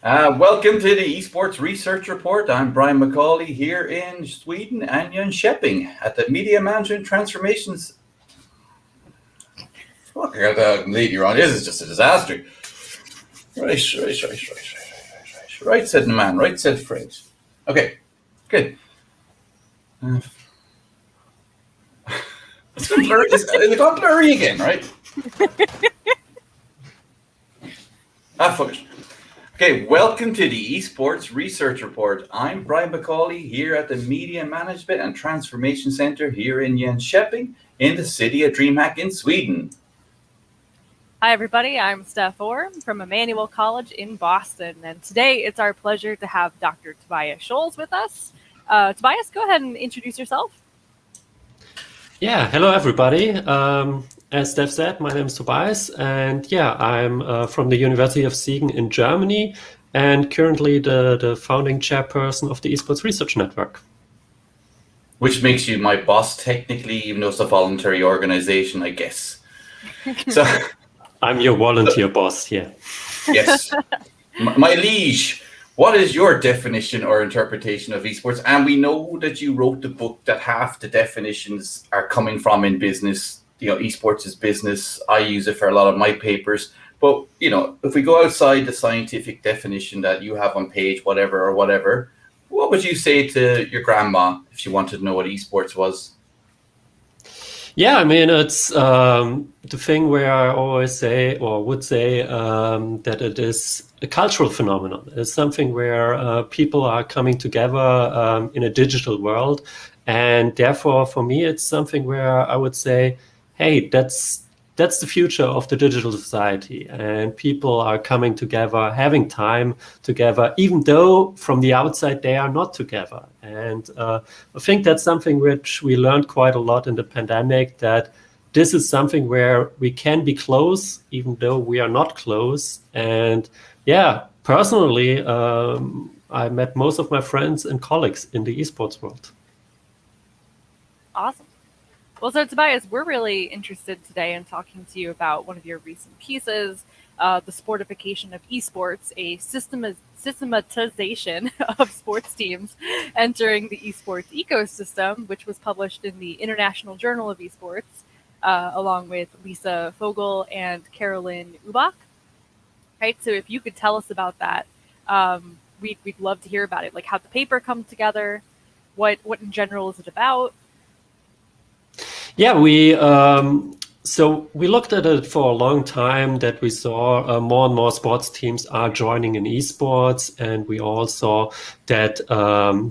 Welcome to the Esports Research Report. I'm Brian McCauley here in Sweden and Jönköping at the Media Management Transformations. Fuck, I got that completely wrong. This is just a disaster. Right, said the man, right, said Fred. Okay, good. It's gone blurry again, right? Fuck it. Okay, welcome to the Esports Research Report. I'm Brian McCauley here at the Media Management and Transformation Center here in Jönköping in the city of DreamHack in Sweden. Hi everybody, I'm Steph Orr from Emmanuel College in Boston, and today it's our pleasure to have Dr. Tobias Scholz with us. Tobias, go ahead and introduce yourself. Yeah, hello everybody. As Steph said, my name is Tobias, and yeah, I'm from the University of Siegen in Germany, and currently the founding chairperson of the Esports Research Network. Which makes you my boss technically, even though it's a voluntary organization, I guess. So I'm your volunteer boss here. Yes. My liege, what is your definition or interpretation of esports? And we know that you wrote the book that half the definitions are coming from in business. You know, esports is business. I use it for a lot of my papers. But, you know, if we go outside the scientific definition that you have on page whatever, what would you say to your grandma if she wanted to know what esports was? Yeah, I mean, it's the thing where I always say, or would say, that it is a cultural phenomenon. It's something where people are coming together in a digital world. And therefore, for me, it's something where I would say, hey, that's the future of the digital society. And people are coming together, having time together, even though from the outside they are not together. And I think that's something which we learned quite a lot in the pandemic, that this is something where we can be close, even though we are not close. And yeah, personally, I met most of my friends and colleagues in the esports world. Awesome. Well, so Tobias, we're really interested today in talking to you about one of your recent pieces, the Sportification of Esports, a systematization of sports teams entering the esports ecosystem, which was published in the International Journal of Esports, along with Lisa Völkel and Carolin Uebach. Right, so if you could tell us about that, we'd love to hear about it, like how the paper come together, what in general is it about? Yeah, so we looked at it for a long time, that we saw more and more sports teams are joining in esports, and we all saw that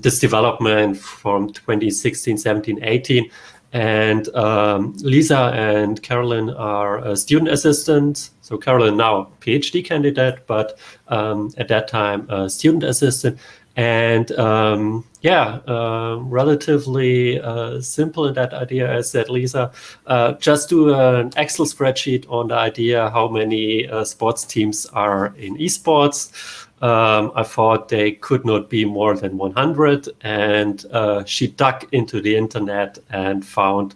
this development from 2016, 17, 18, and Lisa and Carolyn are student assistants. So Carolyn now PhD candidate, but at that time a student assistant. And relatively simple in that idea is that Lisa just do an Excel spreadsheet on the idea how many sports teams are in esports. I thought they could not be more than 100, and she dug into the internet and found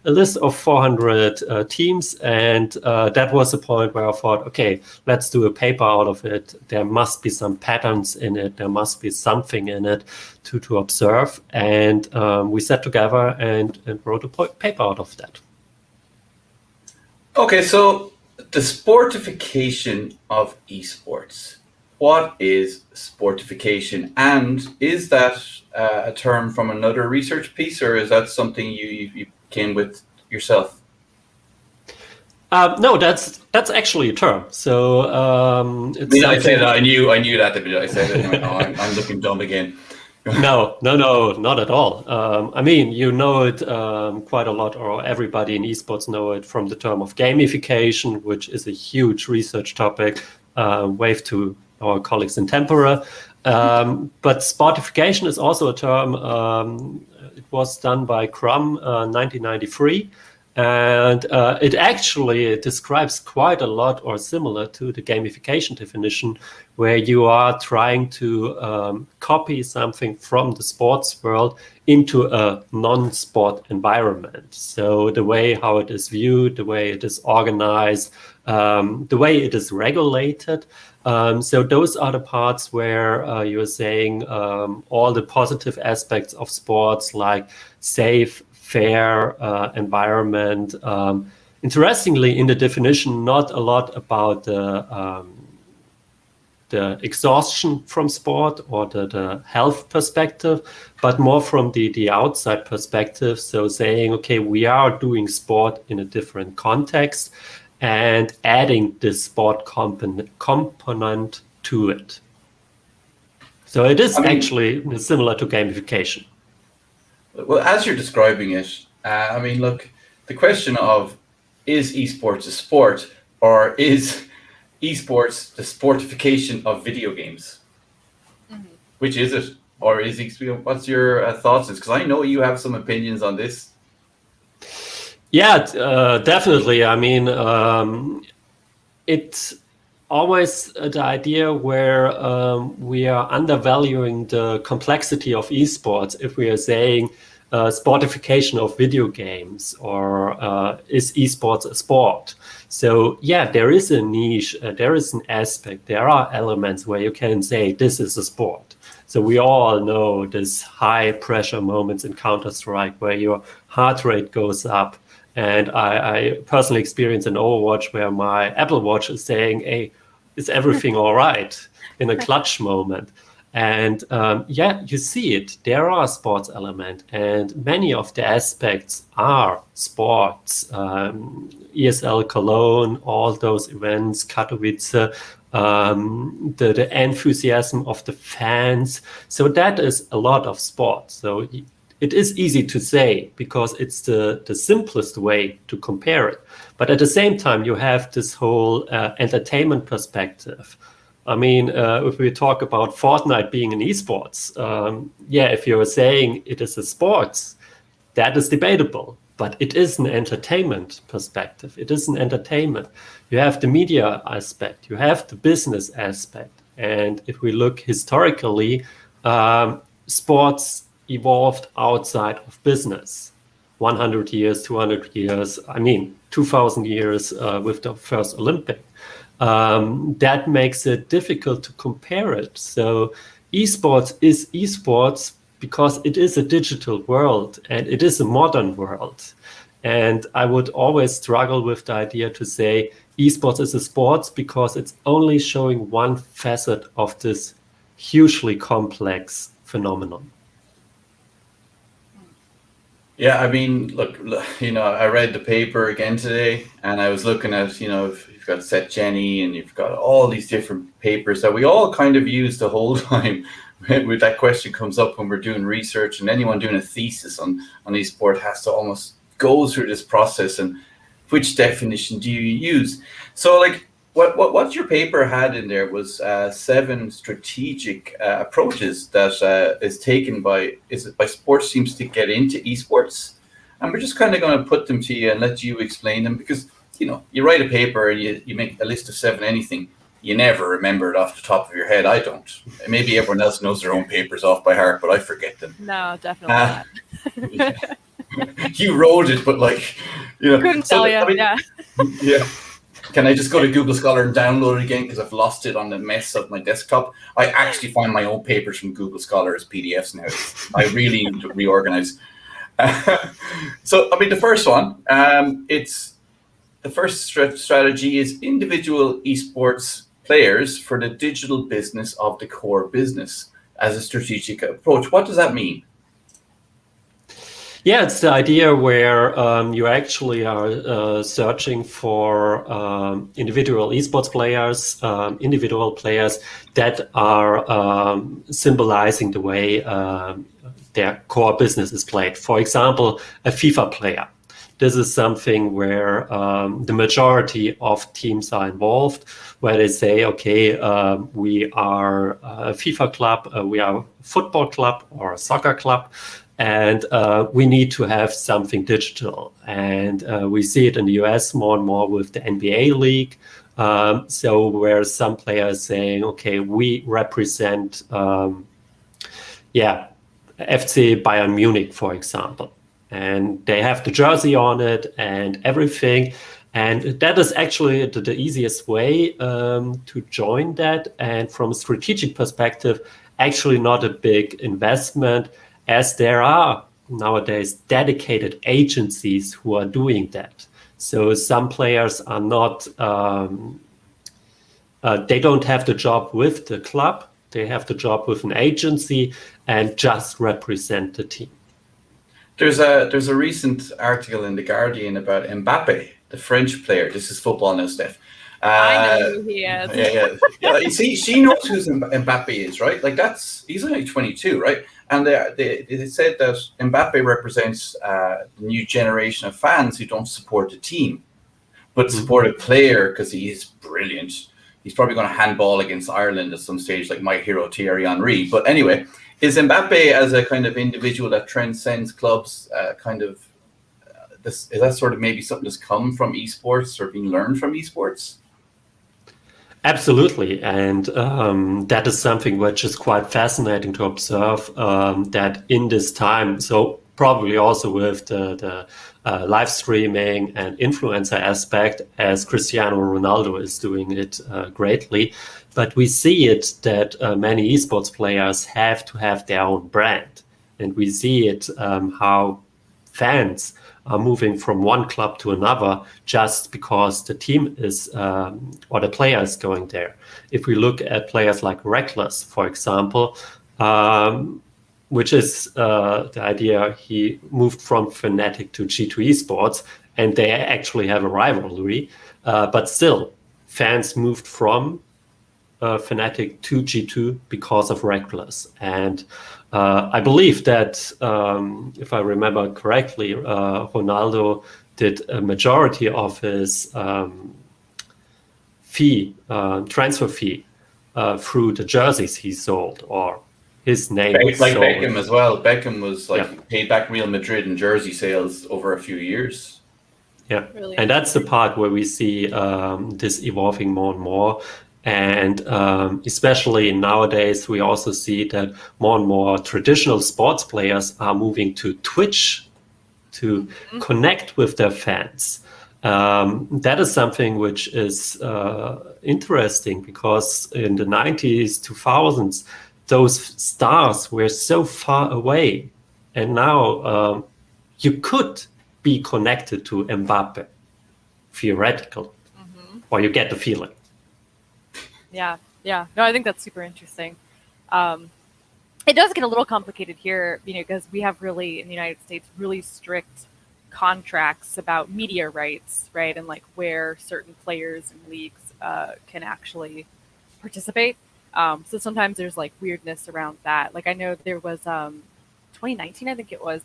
a list of 400 teams, and that was the point where I thought, okay, let's do a paper out of it. There must be some patterns in it. There must be something in it to observe, and we sat together and wrote a paper out of that. Okay, so the sportification of esports. What is sportification, and is that a term from another research piece, or is that something you came with yourself? No, that's actually a term. So I said I knew that the minute I said it. Anyway, I'm looking dumb again. No, not at all. I mean, you know it quite a lot, or everybody in esports know it from the term of gamification, which is a huge research topic, wave to our colleagues in Tempera. But sportification is also a term. It was done by Crum 1993. And it describes quite a lot or similar to the gamification definition, where you are trying to copy something from the sports world into a non-sport environment. So the way how it is viewed, the way it is organized, the way it is regulated. So those are the parts where you're saying all the positive aspects of sports, like safe, fair environment. Interestingly, in the definition, not a lot about the exhaustion from sport or the health perspective, but more from the outside perspective. So saying, okay, we are doing sport in a different context and adding this sport component to it. So it is actually similar to gamification. Well, as you're describing it, I mean, look, the question of is esports a sport, or is esports the sportification of video games? Mm-hmm. Which is it? Or is it? What's your thoughts? Because I know you have some opinions on this. Yeah, definitely. I mean, it's always the idea where we are undervaluing the complexity of esports if we are saying sportification of video games, or is esports a sport? So yeah, there is a niche, there is an aspect, there are elements where you can say this is a sport. So we all know this high pressure moments in Counter-Strike where your heart rate goes up. And I personally experienced in Overwatch where my Apple Watch is saying, hey, is everything all right, in a clutch moment. And yeah, you see it. There are sports elements, and many of the aspects are sports. ESL Cologne, all those events, Katowice, the enthusiasm of the fans. So that is a lot of sport. So it is easy to say because it's the simplest way to compare it. But at the same time, you have this whole entertainment perspective. I mean, if we talk about Fortnite being an esports, yeah, if you're saying it is a sports, that is debatable. But it is an entertainment perspective. It is an entertainment. You have the media aspect. You have the business aspect. And if we look historically, sports evolved outside of business. 100 years, 200 years, I mean, 2000 years with the first Olympic. That makes it difficult to compare it. So esports is esports because it is a digital world and it is a modern world. And I would always struggle with the idea to say esports is a sport because it's only showing one facet of this hugely complex phenomenon. Yeah, I mean, look, you know, I read the paper again today, and I was looking at, you know, you've got Set Jenny, and you've got all these different papers that we all kind of use the whole time when that question comes up when we're doing research, and anyone doing a thesis on esport has to almost go through this process. And which definition do you use? So, like, what your paper had in there was 7 strategic approaches that is taken by sports teams to get into esports, and we're just kind of going to put them to you and let you explain them, because you know, you write a paper and you make a list of 7 anything, you never remember it off the top of your head. I don't. Maybe everyone else knows their own papers off by heart, but I forget them. No, definitely not. You wrote it, but like, you know, couldn't tell you. I mean, yeah. Yeah. Can I just go to Google Scholar and download it again because I've lost it on the mess of my desktop? I actually find my own papers from Google Scholar as PDFs now. I really need to reorganize. So, I mean, the first one, it's the first strategy is individual esports players for the digital business of the core business as a strategic approach. What does that mean? Yeah, it's the idea where you actually are searching for individual esports players, individual players that are symbolizing the way their core business is played. For example, a FIFA player. This is something where the majority of teams are involved, where they say, okay, we are a FIFA club, we are a football club or a soccer club. and we need to have something digital. And we see it in the US more and more with the NBA league. So where some players saying, okay, we represent, FC Bayern Munich, for example, and they have the jersey on it and everything. And that is actually the easiest way to join that. And from a strategic perspective, actually not a big investment, as there are nowadays dedicated agencies who are doing that. So some players are not, they don't have the job with the club, they have the job with an agency and just represent the team. There's a recent article in The Guardian about Mbappe, the French player. This is football now, Steph. I know who he is. Yeah. You see, she knows who Mbappe is, right? Like he's only 22, right? And they said that Mbappe represents the new generation of fans who don't support the team, but support a player because he is brilliant. He's probably going to handball against Ireland at some stage, like my hero Thierry Henry. But anyway, is Mbappe as a kind of individual that transcends clubs, is that sort of maybe something that's come from esports or being learned from esports? Absolutely, and that is something which is quite fascinating to observe, that in this time, so probably also with the live streaming and influencer aspect, as Cristiano Ronaldo is doing it greatly, but we see it that many esports players have to have their own brand, and we see it how fans are moving from one club to another just because the team is or the player is going there. If we look at players like Reckless, for example, which is the idea, he moved from Fnatic to G2 Esports, and they actually have a rivalry, but still fans moved from Fnatic to G2 because of Reckless. And I believe that, if I remember correctly, Ronaldo did a majority of his transfer fee through the jerseys he sold, or his name. Like Beckham as well. Beckham was paid back Real Madrid in jersey sales over a few years. Yeah, really. And that's the part where we see this evolving more and more. And especially nowadays, we also see that more and more traditional sports players are moving to Twitch to connect with their fans. That is something which is interesting, because in the 90s, 2000s, those stars were so far away. And now you could be connected to Mbappe, theoretically, or you get the feeling. Yeah. No, I think that's super interesting. It does get a little complicated here, because we have really, in the United States, really strict contracts about media rights, right? And like where certain players and leagues can actually participate. So sometimes there's like weirdness around that. Like I know there was 2019, I think it was,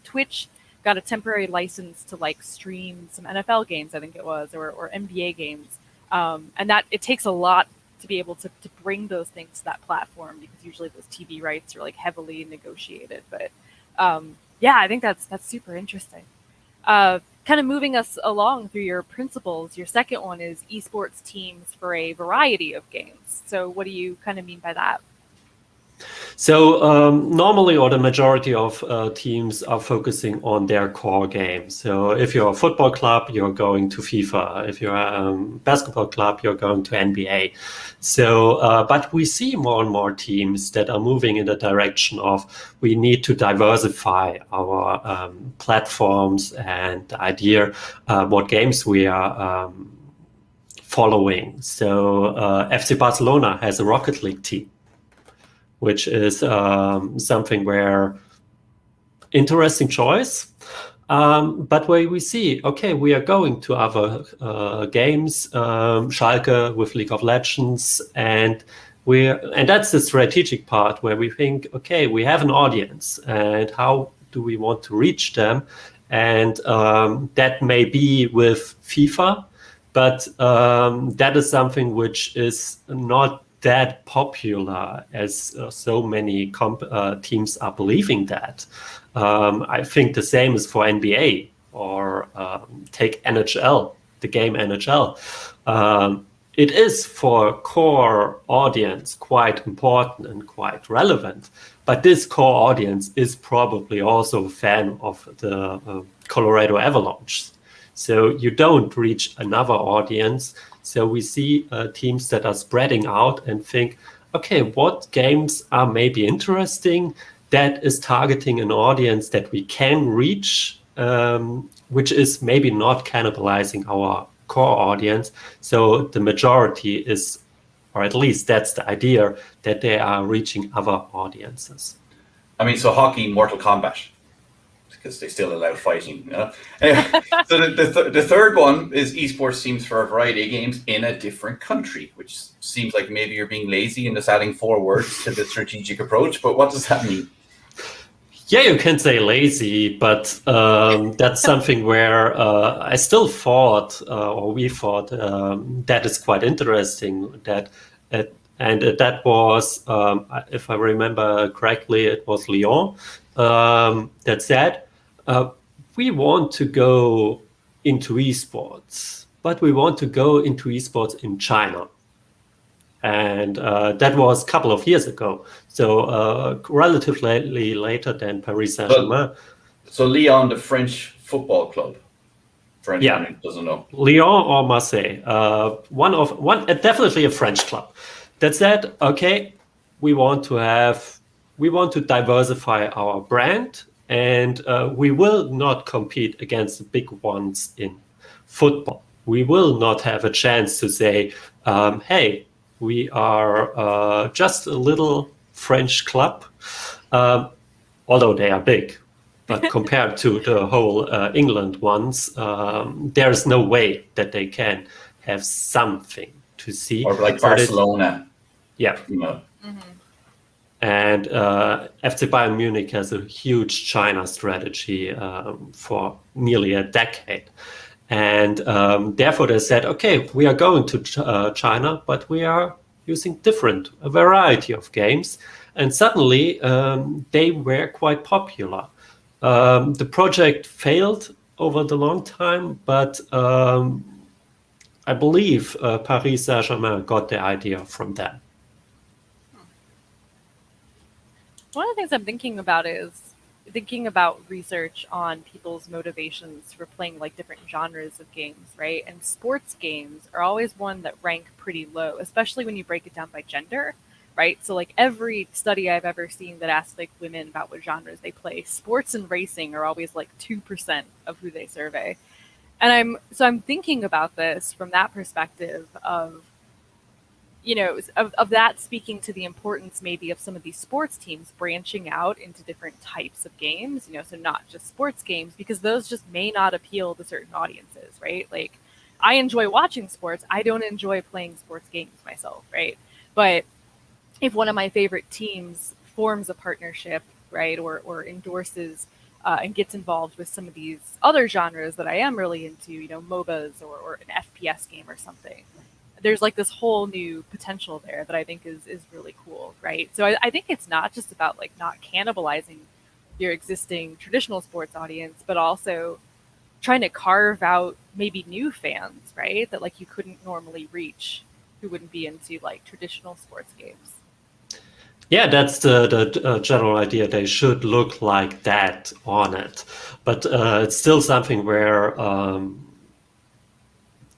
Twitch got a temporary license to like stream some NFL games, I think it was, or NBA games. And that it takes a lot to be able to bring those things to that platform, because usually those TV rights are like heavily negotiated. But I think that's super interesting. Kind of moving us along through your principles, your second one is esports teams for a variety of games. So what do you kind of mean by that? So normally, or the majority of teams are focusing on their core game. So if you're a football club, you're going to FIFA. If you're a basketball club, you're going to NBA. So, but we see more and more teams that are moving in the direction of we need to diversify our platforms and the idea what games we are following. So FC Barcelona has a Rocket League team, which is something where interesting choice, but where we see, okay, we are going to other games, Schalke with League of Legends, and that's the strategic part where we think, okay, we have an audience, and how do we want to reach them? And that may be with FIFA, but that is something which is not that popular as so many teams are believing that. I think the same is for NBA or take NHL, the game NHL. It is for core audience quite important and quite relevant, but this core audience is probably also a fan of the Colorado Avalanche. So you don't reach another audience. So we see teams that are spreading out and think, okay, what games are maybe interesting that is targeting an audience that we can reach, which is maybe not cannibalizing our core audience. So the majority is, or at least that's the idea, that they are reaching other audiences. I mean, so hockey, Mortal Kombat, because they still allow fighting. You know? Anyway, so the third one is esports teams for a variety of games in a different country, which seems like maybe you're being lazy and just adding 4 words to the strategic approach. But what does that mean? Yeah, you can say lazy, but that's something where I still thought, or we thought, that is quite interesting. That was, if I remember correctly, it was Lyon that said, we want to go into esports, but we want to go into esports in China. And that was a couple of years ago, so relatively later than Paris Saint-Germain. So Lyon, the French football club, for anyone who doesn't know. Lyon or Marseille, definitely a French club. That said, okay, we want to diversify our brand, and we will not compete against the big ones in football. We will not have a chance to say, hey, we are just a little French club, although they are big. But compared to the whole England ones, there is no way that they can have something to see. Or like Barcelona. Yeah. You know. Mm-hmm. And FC Bayern Munich has a huge China strategy for nearly a decade. And therefore they said, okay, we are going to China, but we are using a variety of games. And suddenly they were quite popular. The project failed over the long time, but I believe Paris Saint-Germain got the idea from them. One of the things I'm thinking about is thinking about research on people's motivations for playing like different genres of games, right? And sports games are always one that rank pretty low, especially when you break it down by gender, right? So like every study I've ever seen that asks like women about what genres they play, sports and racing are always like 2% of who they survey. And I'm thinking about this from that perspective of, you know, of that speaking to the importance maybe of some of these sports teams branching out into different types of games, you know, so not just sports games, because those just may not appeal to certain audiences, right? Like I enjoy watching sports. I don't enjoy playing sports games myself, right? But if one of my favorite teams forms a partnership, right, or endorses and gets involved with some of these other genres that I am really into, you know, MOBAs or an FPS game or something, there's like this whole new potential there that I think is really cool, right? So I think it's not just about like not cannibalizing your existing traditional sports audience, but also trying to carve out maybe new fans, right? That like you couldn't normally reach, who wouldn't be into like traditional sports games. Yeah, that's the general idea. They should look like that on it, but it's still something where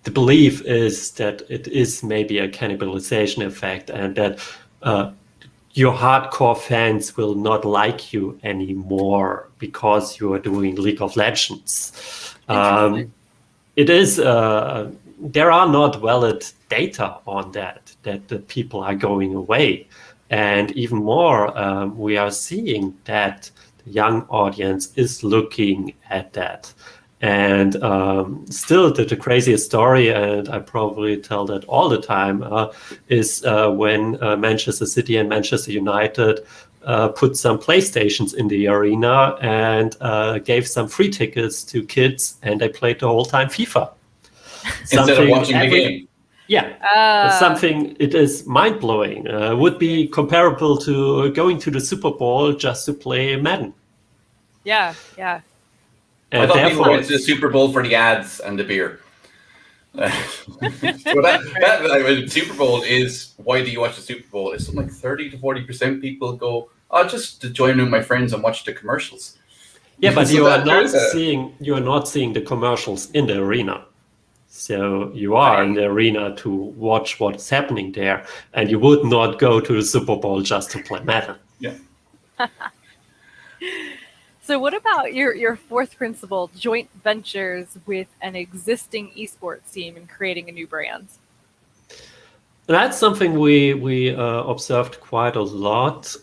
the belief is that it is maybe a cannibalization effect, and that your hardcore fans will not like you anymore because you are doing League of Legends. It is there are not valid data on that the people are going away. And even more, we are seeing that the young audience is looking at that. And still, the craziest story, and I probably tell that all the time, is when Manchester City and Manchester United put some PlayStations in the arena and gave some free tickets to kids, and they played the whole time FIFA. Instead of watching the game. It's something, it is mind-blowing. Would be comparable to going to the Super Bowl just to play Madden. Yeah. I thought people went to the Super Bowl for the ads and the beer. Super Bowl is, why do you watch the Super Bowl? It's something like 30 to 40% people go, just to join with my friends and watch the commercials. Yeah, but you are not seeing the commercials in the arena. So you are in the arena to watch what's happening there, and you would not go to the Super Bowl just to play Madden. Yeah. So what about your fourth principle, joint ventures with an existing esports team and creating a new brand? That's something we observed quite a lot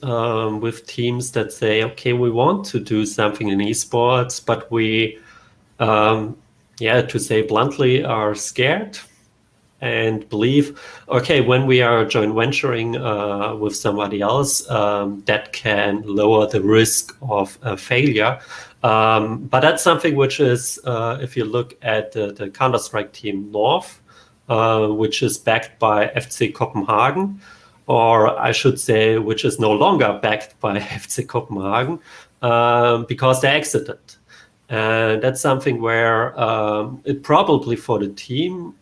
with teams that say, okay, we want to do something in esports, but we, to say bluntly, are scared and believe, okay, when we are joint venturing with somebody else, that can lower the risk of failure. But that's something which is, if you look at the Counter-Strike team North, which is backed by FC Copenhagen, or I should say, which is no longer backed by FC Copenhagen, because they exited. And that's something where it probably for the team,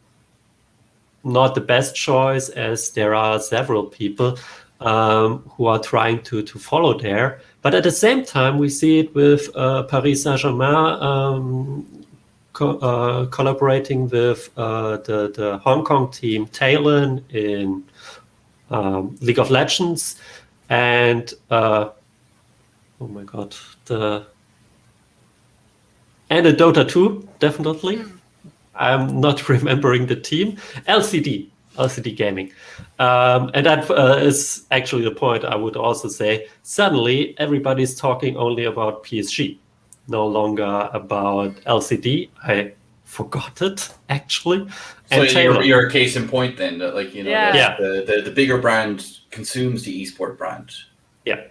not the best choice, as there are several people who are trying to follow there. But at the same time, we see it with Paris Saint-Germain collaborating with the Hong Kong team Talon in League of Legends, and and a Dota 2, definitely. I'm not remembering the team. LCD Gaming. And that is actually the point I would also say. Suddenly, everybody's talking only about PSG, no longer about LCD. I forgot it, actually. So you're a case in point then, that the bigger brand consumes the esport brand. Yeah.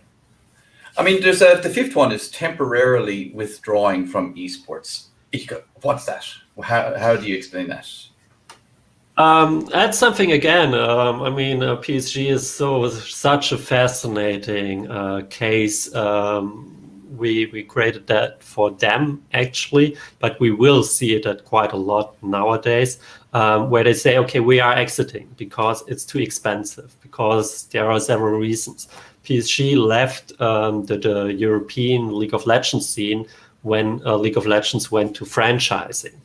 I mean, there's the fifth one is temporarily withdrawing from esports. What's that? How do you explain that? That's something again. PSG is such a fascinating case. We created that for them actually, but we will see it at quite a lot nowadays, where they say, okay, we are exiting because it's too expensive, because there are several reasons. PSG left the European League of Legends scene when League of Legends went to franchising,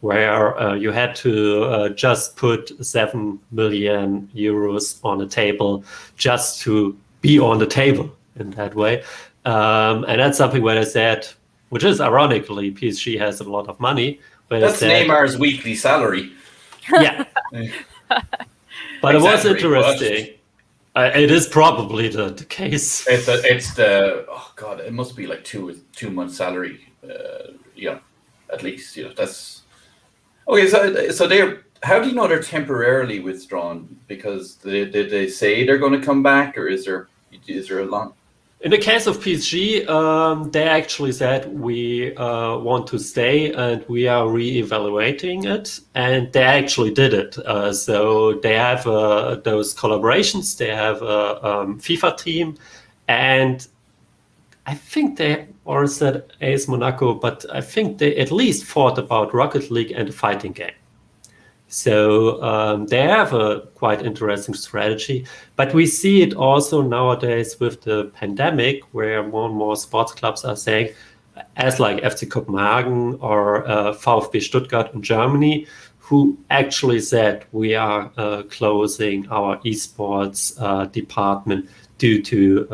where you had to just put 7 million euros on the table just to be on the table in that way. And that's something where they said, which is ironically, PSG has a lot of money. That's Neymar's weekly salary. Yeah. But it was interesting. It is probably the case. It must be like 2 months salary. At least, that's okay. So they're, how do you know they're temporarily withdrawn? Because did they say they're going to come back, or is there a long? In the case of PSG, they actually said we want to stay and we are re-evaluating it, and they actually did it. So they have those collaborations. They have a FIFA team, and I think they or said AS Monaco, but I think they at least thought about Rocket League and a fighting game. So they have a quite interesting strategy, but we see it also nowadays with the pandemic, where more and more sports clubs are saying, as like FC Copenhagen or VfB Stuttgart in Germany, who actually said we are closing our esports department due to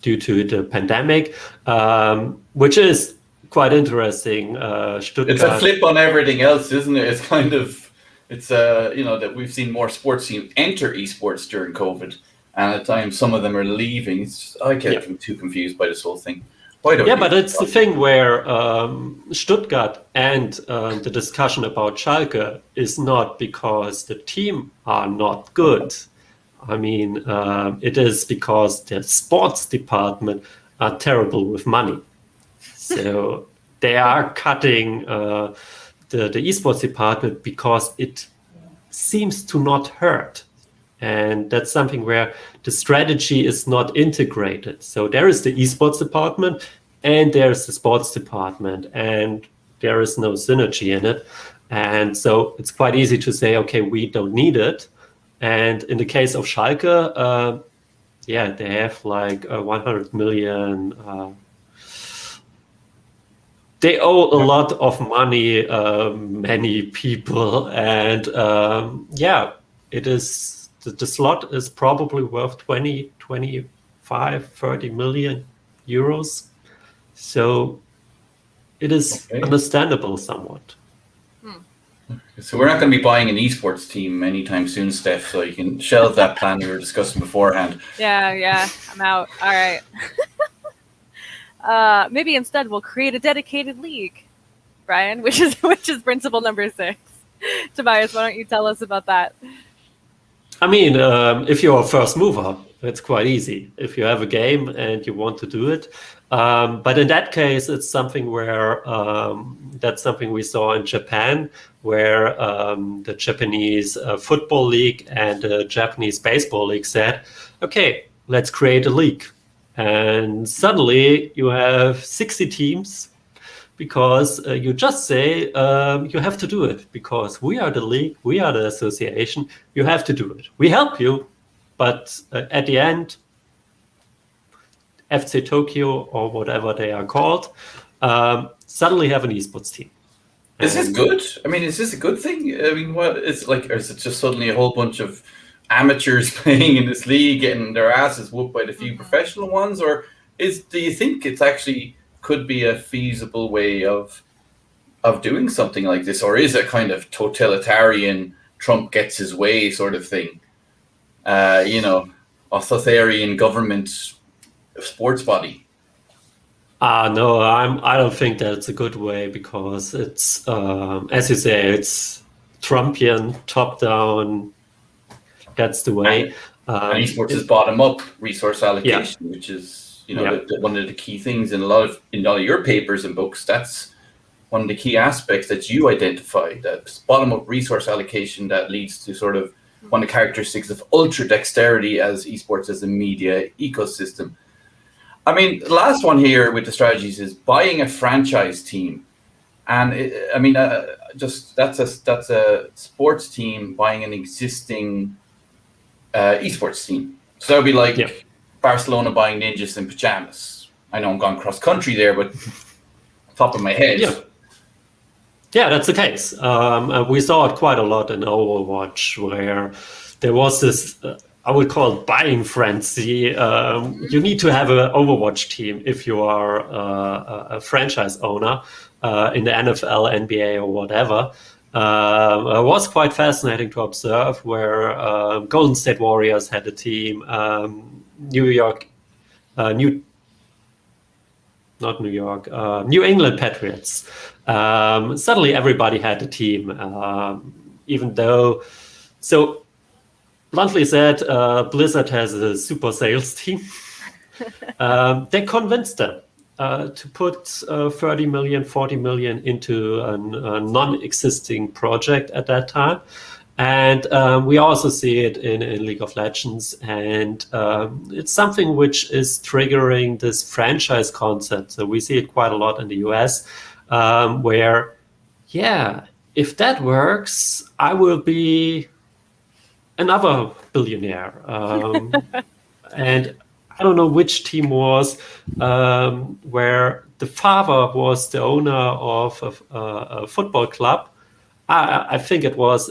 the pandemic, which is quite interesting. Stuttgart. It's a flip on everything else, isn't it? It's kind of, that we've seen more sports teams enter esports during COVID, and at times some of them are leaving. I get too confused by this whole thing. But it's the thing where Stuttgart and the discussion about Schalke is not because the team are not good. I mean, it is because the sports department are terrible with money. So they are cutting the esports department because it seems to not hurt. And that's something where the strategy is not integrated. So there is the esports department and there's the sports department, and there is no synergy in it. And so it's quite easy to say, okay, we don't need it. And in the case of Schalke, they have like 100 million. They owe a lot of money, many people, and it is the slot is probably worth 20, 25, 30 million euros. So it is understandable somewhat. So we're not going to be buying an esports team anytime soon, Steph, so you can shelve that plan we were discussing beforehand. Yeah, I'm out. All right. Maybe instead we'll create a dedicated league, Brian, which is principle number 6. Tobias, why don't you tell us about that? I mean, if you're a first mover, it's quite easy. If you have a game and you want to do it, but in that case, it's something where that's something we saw in Japan, where the Japanese football league and the Japanese baseball league said, "Okay, let's create a league." And suddenly you have 60 teams because you just say you have to do it because we are the league, we are the association, you have to do it. We help you, but at the end, FC Tokyo or whatever they are called, suddenly have an esports team. Is this good? I mean, is this a good thing? I mean, what it's like, or is it just suddenly a whole bunch of amateurs playing in this league, getting their asses whooped by the few professional ones, or do you think it's actually could be a feasible way of doing something like this, or is it kind of totalitarian Trump gets his way sort of thing? Authoritarian government sports body. No, I don't think that's a good way because it's as you say, it's Trumpian, top down. That's the way. And esports is bottom up resource allocation, which is one of the key things in a lot of your papers and books. That's one of the key aspects that you identify. That bottom up resource allocation that leads to sort of one of the characteristics of ultra dexterity as esports as a media ecosystem. I mean, the last one here with the strategies is buying a franchise team, and that's a sports team buying an existing esports team. So that would be like Barcelona buying ninjas in pajamas. I know I'm gone cross country there, but top of my head. Yeah, that's the case. We saw it quite a lot in Overwatch, where there was this. I would call it buying frenzy. You need to have an Overwatch team if you are a franchise owner in the NFL, NBA, or whatever. It was quite fascinating to observe where Golden State Warriors had a team, New England Patriots. Suddenly everybody had a team, even though. So bluntly said, Blizzard has a super sales team. They convinced them to put 30 million, 40 million into a non-existing project at that time. And we also see it in League of Legends. And it's something which is triggering this franchise concept. So we see it quite a lot in the US, where, if that works, I will be another billionaire. And I don't know which team was, where the father was the owner of a football club. I think it was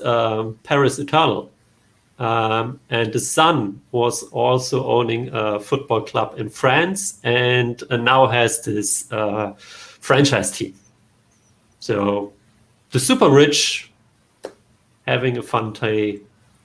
Paris Eternal. And the son was also owning a football club in France and now has this franchise team. So the super rich having a fun day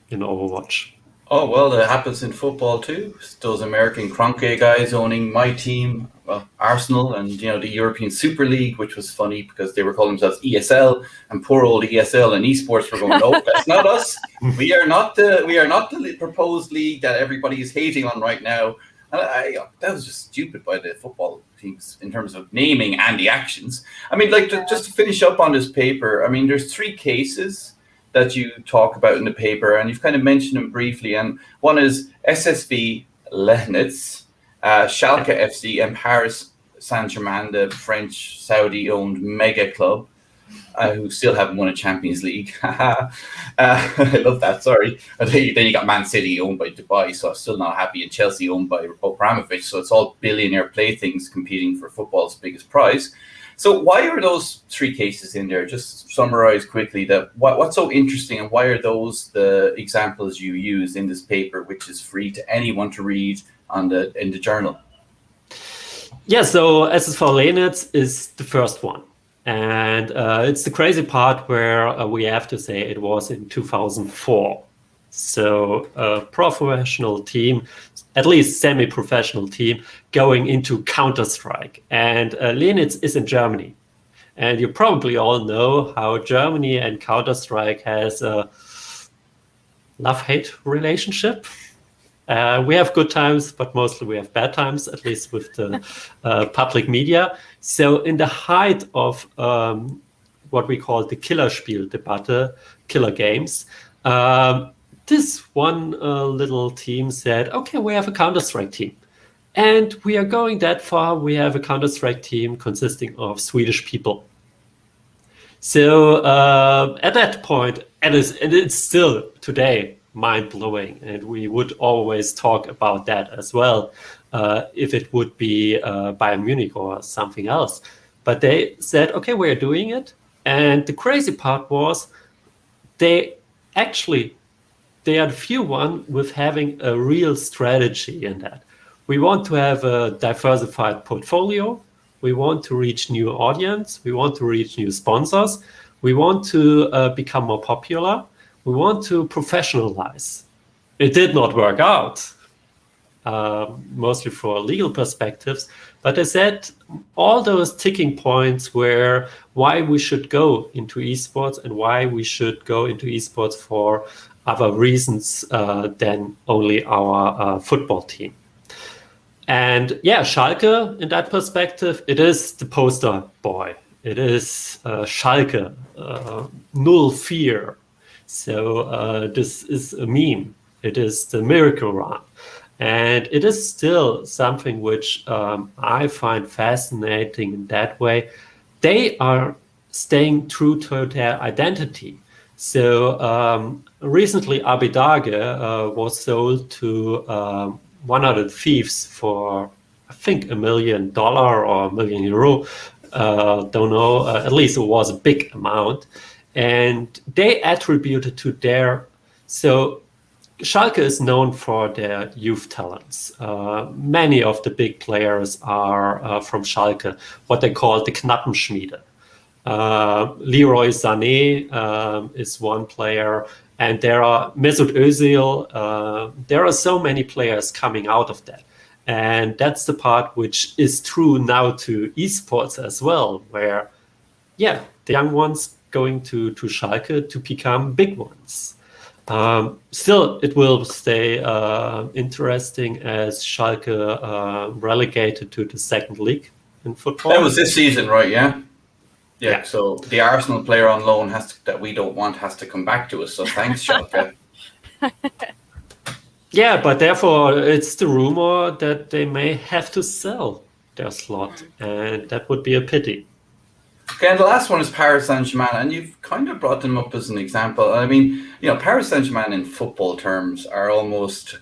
in Overwatch. Oh, well, that happens in football too. Those American Kroenke guys owning my team, Arsenal, and the European Super League, which was funny because they were calling themselves ESL, and poor old ESL and esports were going, "No, that's not us. We are not the proposed league that everybody is hating on right now." And that was just stupid by the football teams in terms of naming and the actions. I mean, like, just to finish up on this paper, I mean, there's 3 cases that you talk about in the paper, and you've kind of mentioned them briefly. And one is SSV Lenitz, Schalke FC, and Paris Saint-Germain, the French Saudi-owned mega club, who still haven't won a Champions League. I love that, sorry. Then you got Man City owned by Dubai, so I'm still not happy, and Chelsea owned by Abramovich, so it's all billionaire playthings competing for football's biggest prize. So why are those 3 cases in there? Just summarize quickly what's so interesting, and why are those the examples you use in this paper, which is free to anyone to read in the journal? Yeah, so SSV Lenitz is the first one. And it's the crazy part where we have to say it was in 2004. So a professional team, at least semi-professional team, going into Counter-Strike. And Lenitz is in Germany. And you probably all know how Germany and Counter-Strike has a love-hate relationship. We have good times, but mostly we have bad times, at least with the public media. So in the height of what we call the Killerspiel-Debatte, killer games, this one little team said, okay, we have a Counter-Strike team. And we are going that far. We have a Counter-Strike team consisting of Swedish people. So at that point, and it's still today, mind-blowing, and we would always talk about that as well if it would be Bayern Munich or something else. But they said, okay, we're doing it. And the crazy part was they are the few one with having a real strategy in that. We want to have a diversified portfolio. We want to reach new audience. We want to reach new sponsors. We want to become more popular. We want to professionalize. It did not work out, mostly for legal perspectives. But I said all those ticking points were why we should go into esports and why we should go into esports for other reasons than only our football team. And yeah, Schalke, in that perspective, it is the poster boy. It is Schalke, null fear. So this is a meme. It is the miracle run. And it is still something which I find fascinating in that way. They are staying true to their identity. So recently Abidage was sold to one of the thieves for, I think, $1 million or €1 million. Don't know, at least it was a big amount. And they attributed to their, so Schalke is known for their youth talents. Many of the big players are from Schalke, what they call the Knappenschmiede. Leroy Sané is one player, and there are Mesut Özil. There are so many players coming out of that. And that's the part which is true now to esports as well, where, yeah, the young ones going to Schalke to become big ones. Still, it will stay interesting as Schalke relegated to the second league in football. That was this season, right? Yeah. So the Arsenal player on loan that we don't want has to come back to us. So thanks, Schalke. Yeah, but therefore it's the rumor that they may have to sell their slot, and that would be a pity. Okay, and the last one is Paris Saint-Germain, and you've kind of brought them up as an example. I mean, Paris Saint-Germain in football terms are almost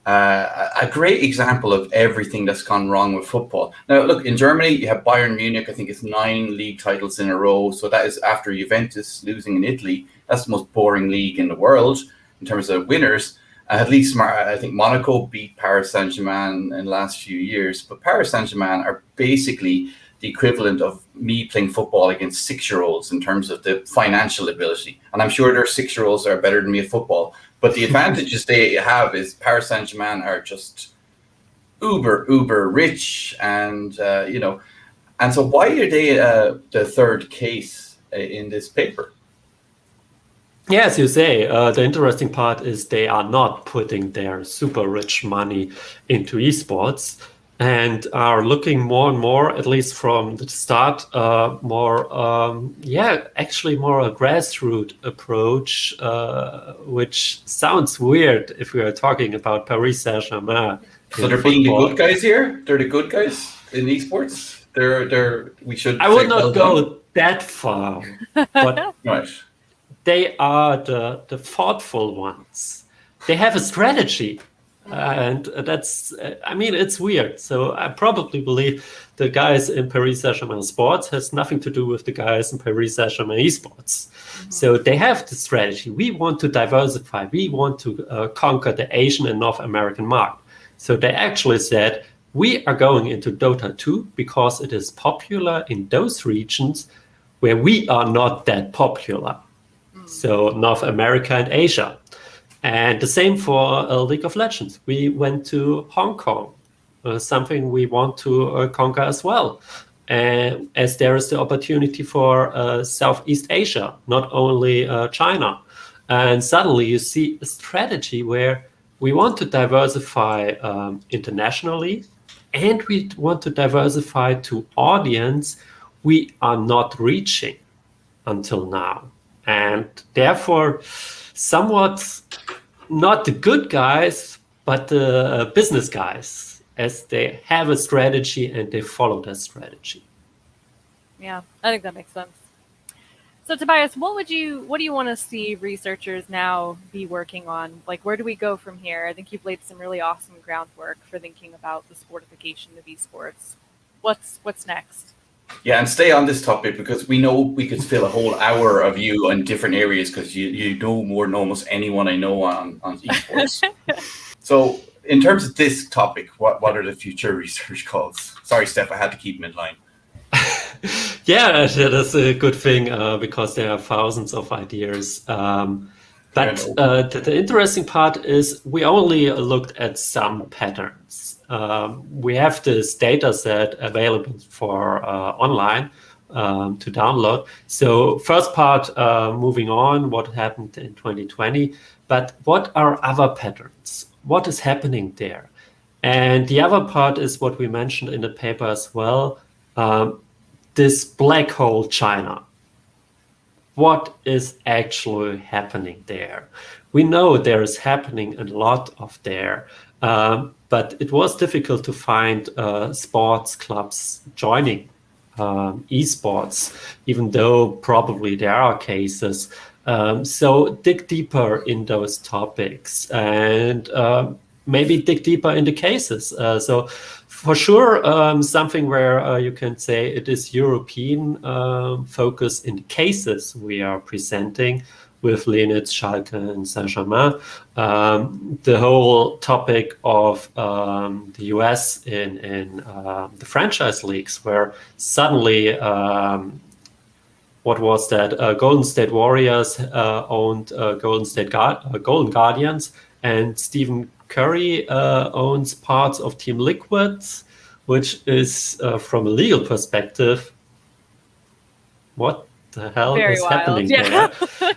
a great example of everything that's gone wrong with football. Now, look, in Germany, you have Bayern Munich. I think it's 9 league titles in a row. So that is after Juventus losing in Italy. That's the most boring league in the world in terms of winners. At least I think Monaco beat Paris Saint-Germain in the last few years. But Paris Saint-Germain are basically the equivalent of me playing football against 6-year-olds in terms of the financial ability. And I'm sure their 6-year-olds are better than me at football. But the advantages they have is Paris Saint-Germain are just uber rich. And, and so why are they the third case in this paper? Yeah, as you say, the interesting part is they are not putting their super rich money into esports and are looking more and more, at least from the start, actually more a grassroots approach, which sounds weird if we are talking about Paris Saint-Germain So in they're being the football. good guys here. They're the good guys in esports. We should. I say would not well go done. that far, but Right. they are the thoughtful ones. They have a strategy. And that's, I mean, it's weird. So I probably believe the guys in Paris Saint-Germain sports has nothing to do with the guys in Paris Saint-Germain esports. So they have the strategy. We want to diversify. We want to conquer the Asian and North American market. So they actually said, we are going into Dota 2 because it is popular in those regions where we are not that popular. So North America and Asia. And the same for League of Legends. We went to Hong Kong, something we want to conquer as well. As there is the opportunity for Southeast Asia, not only China. And suddenly you see a strategy where we want to diversify internationally, and we want to diversify to audience we are not reaching until now. And therefore, somewhat not the good guys, but the business guys, as they have a strategy and they follow that strategy. Yeah, I think that makes sense. So Tobias, what do you want to see researchers now be working on? Like, where do we go from here? I think you've laid some really awesome groundwork for thinking about the sportification of esports. What's next? Yeah, and stay on this topic because we know we could fill a whole hour of you on different areas because you know more than almost anyone I know on esports. So in terms of this topic, what are the future research calls? Sorry, Steph, I had to keep him in line. Yeah, that's a good thing because there are thousands of ideas. But the interesting part is we only looked at some patterns. We have this data set available for online to download. So first part, moving on, what happened in 2020, but what are other patterns? What is happening there? And the other part is what we mentioned in the paper as well, this black hole China. What is actually happening there? We know there is happening a lot of there, but it was difficult to find sports clubs joining esports, even though probably there are cases. So dig deeper in those topics and maybe dig deeper in the cases. So for sure, something where you can say it is European focus in the cases we are presenting with Linz, Schalke, and Saint-Germain. The whole topic of the US in the franchise leagues, where suddenly, what was that? Golden State Warriors owned Golden Guardians, and Stephen Curry owns parts of Team Liquid, which is, from a legal perspective, what the hell Very is wild. happening there?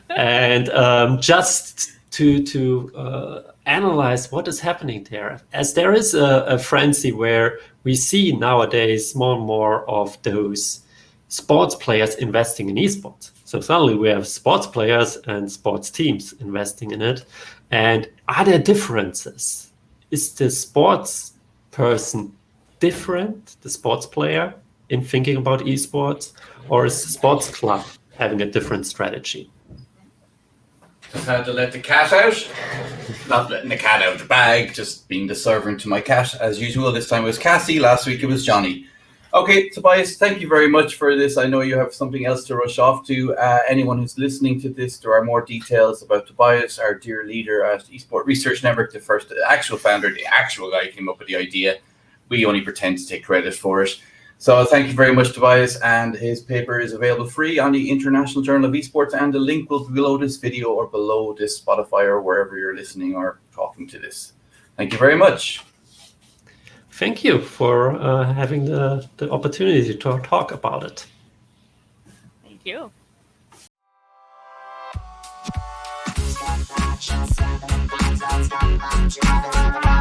And just to analyze what is happening there, as there is a frenzy where we see nowadays more and more of those sports players investing in esports. So suddenly we have sports players and sports teams investing in it. And are there differences? Is the sports person different, the sports player, in thinking about esports, or is the sports club having a different strategy? Just had to let the cat out. Not letting the cat out of the bag, just being the servant to my cat as usual. This time it was Cassie, last week it was Johnny. Okay, Tobias, thank you very much for this. I know you have something else to rush off to. Anyone who's listening to this, there are more details about Tobias, our dear leader at Esport Research Network, the actual founder, the actual guy who came up with the idea. We only pretend to take credit for it. So thank you very much, Tobias, and his paper is available free on the International Journal of Esports, and the link will be below this video or below this Spotify or wherever you're listening or talking to this. Thank you very much. Thank you for having the opportunity to talk about it. Thank you. Esports.